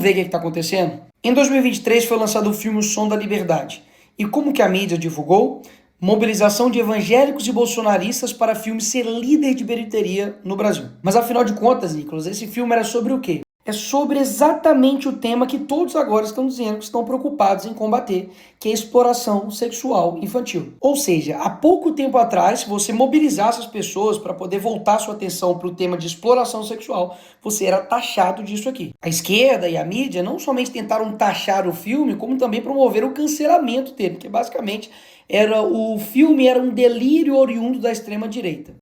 ver o que está acontecendo? Em 2023 foi lançado o filme O Som da Liberdade. E como que a mídia divulgou? Mobilização de evangélicos e bolsonaristas para filme ser líder de bilheteria no Brasil. Mas afinal de contas, Nicolas, esse filme era sobre o quê? É sobre exatamente o tema que todos agora estão dizendo que estão preocupados em combater, que é a exploração sexual infantil. Ou seja, há pouco tempo atrás, se você mobilizasse as pessoas para poder voltar sua atenção para o tema de exploração sexual, você era taxado disso aqui. A esquerda e a mídia não somente tentaram taxar o filme, como também promoveram o cancelamento dele, que basicamente o filme era um delírio oriundo da extrema-direita.